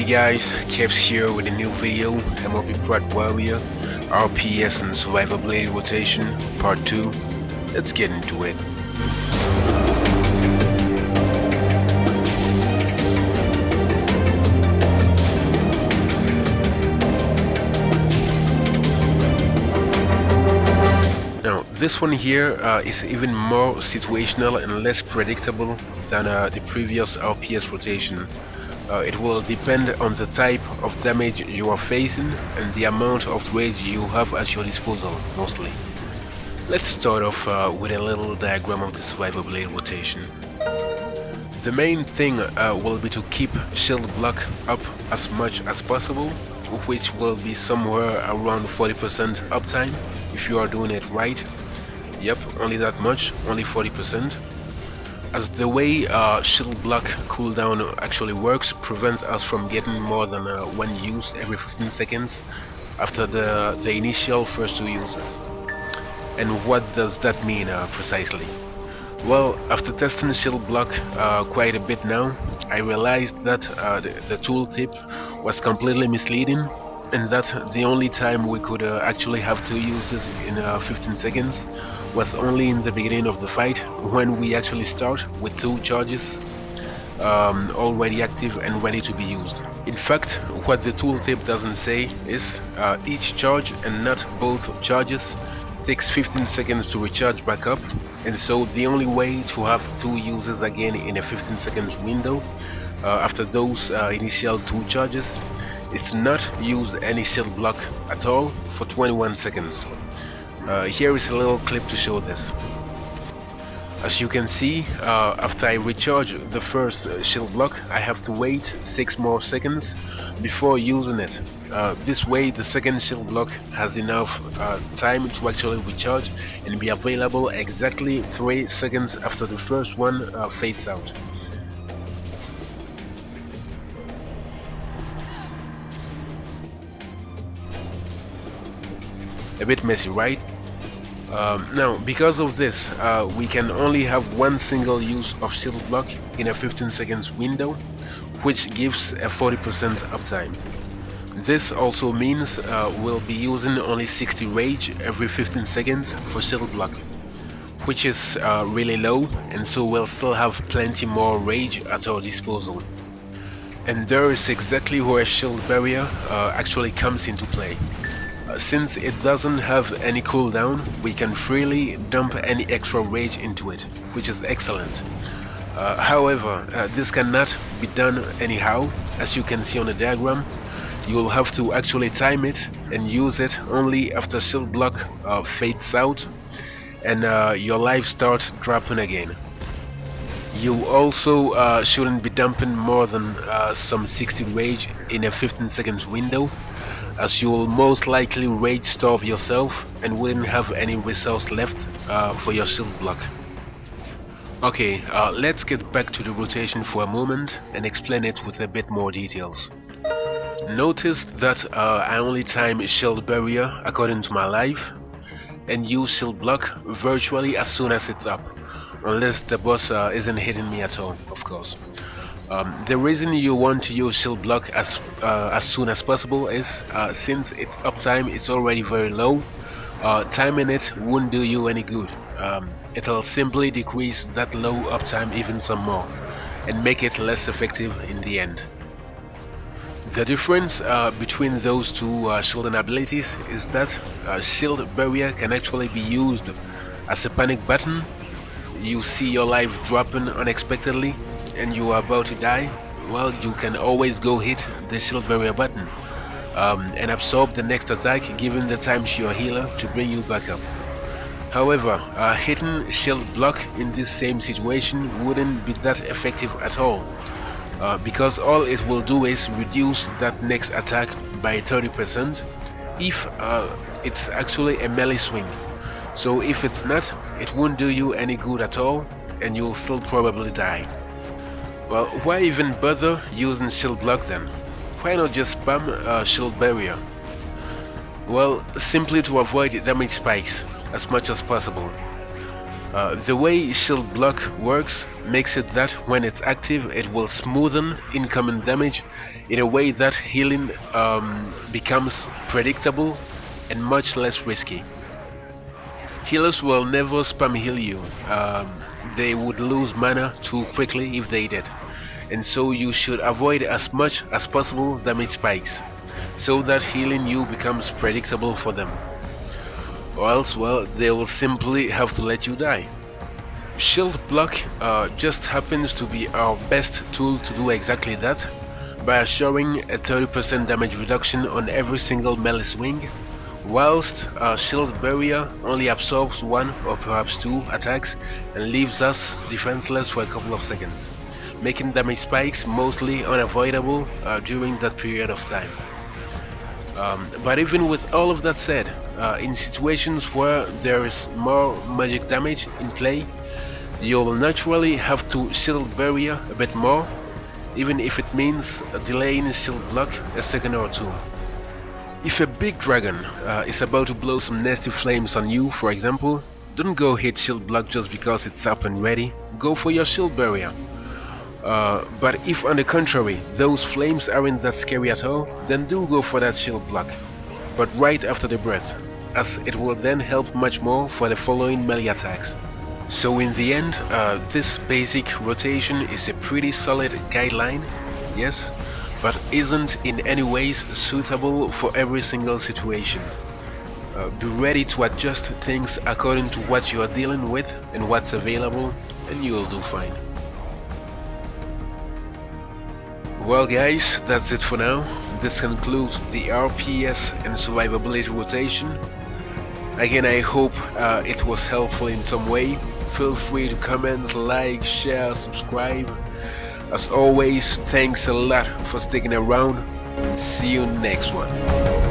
Hey guys, Caps here with a new video, MOP Prot Warrior, RPS and Survivability Rotation, Part 2. Let's get into it. Now, this one here is even more situational and less predictable than the previous RPS rotation. It will depend on the type of damage you are facing and the amount of rage you have at your disposal, mostly. Let's start off with a little diagram of the survivability rotation. The main thing will be to keep shield block up as much as possible, which will be somewhere around 40% uptime if you are doing it right. Yep, only that much, only 40%. As the way shield block cooldown actually works prevents us from getting more than one use every 15 seconds after the initial first two uses. And what does that mean precisely? Well, after testing shield block quite a bit now, I realized that the tooltip was completely misleading, and that the only time we could actually have two uses in 15 seconds was only in the beginning of the fight, when we actually start with two charges already active and ready to be used. In fact, what the tooltip doesn't say is each charge and not both charges takes 15 seconds to recharge back up, and so the only way to have two uses again in a 15 seconds window after those initial two charges is to not use any shield block at all for 21 seconds. Here is a little clip to show this. As you can see, after I recharge the first shield block, I have to wait 6 more seconds before using it. This way the second shield block has enough time to actually recharge and be available exactly 3 seconds after the first one fades out. A bit messy, right? Now, because of this, we can only have one single use of shield block in a 15 seconds window, which gives a 40% uptime. This also means we'll be using only 60 rage every 15 seconds for shield block, which is really low, and so we'll still have plenty more rage at our disposal. And there is exactly where shield barrier actually comes into play. Since it doesn't have any cooldown, we can freely dump any extra rage into it, which is excellent. However, this cannot be done anyhow. As you can see on the diagram, you will have to actually time it and use it only after shield block fades out and your life starts dropping again. You also shouldn't be dumping more than some 60 rage in a 15 seconds window, as you will most likely rage starve yourself and wouldn't have any resource left for your shield block. Okay, let's get back to the rotation for a moment and explain it with a bit more details. Notice that I only time shield barrier according to my life and use shield block virtually as soon as it's up, unless the boss isn't hitting me at all, of course. The reason you want to use shield block as soon as possible is since its uptime is already very low, timing it won't do you any good. It'll simply decrease that low uptime even some more and make it less effective in the end. The difference between those two shielding abilities is that shield barrier can actually be used as a panic button. You see your life dropping unexpectedly and you are about to die. Well, you can always go hit the shield barrier button and absorb the next attack, giving the time to your healer to bring you back up. However, hitting shield block in this same situation wouldn't be that effective at all, because all it will do is reduce that next attack by 30% if it's actually a melee swing. So if it's not, it won't do you any good at all and you'll still probably die. Well, why even bother using shield block then? Why not just spam shield barrier? Well, simply to avoid damage spikes as much as possible. The way shield block works makes it that when it's active it will smoothen incoming damage in a way that healing becomes predictable and much less risky. Healers will never spam heal you, they would lose mana too quickly if they did, and so you should avoid as much as possible damage spikes, so that healing you becomes predictable for them. Or else, well, they will simply have to let you die. Shield block just happens to be our best tool to do exactly that, by assuring a 30% damage reduction on every single melee swing, whilst shield barrier only absorbs one or perhaps two attacks and leaves us defenseless for a couple of seconds, making damage spikes mostly unavoidable during that period of time. But even with all of that said, in situations where there is more magic damage in play, you'll naturally have to shield barrier a bit more, even if it means delaying shield block a second or two. If a big dragon is about to blow some nasty flames on you, for example, don't go hit shield block just because it's up and ready, go for your shield barrier. But if on the contrary, those flames aren't that scary at all, then do go for that shield block, but right after the breath, as it will then help much more for the following melee attacks. So in the end, this basic rotation is a pretty solid guideline, yes, but isn't in any ways suitable for every single situation. Be ready to adjust things according to what you are dealing with and what's available, and you'll do fine. Well guys, that's it for now. This concludes the RPS and survivability rotation. Again, I hope it was helpful in some way. Feel free to comment, like, share, subscribe. As always, thanks a lot for sticking around. See you next one.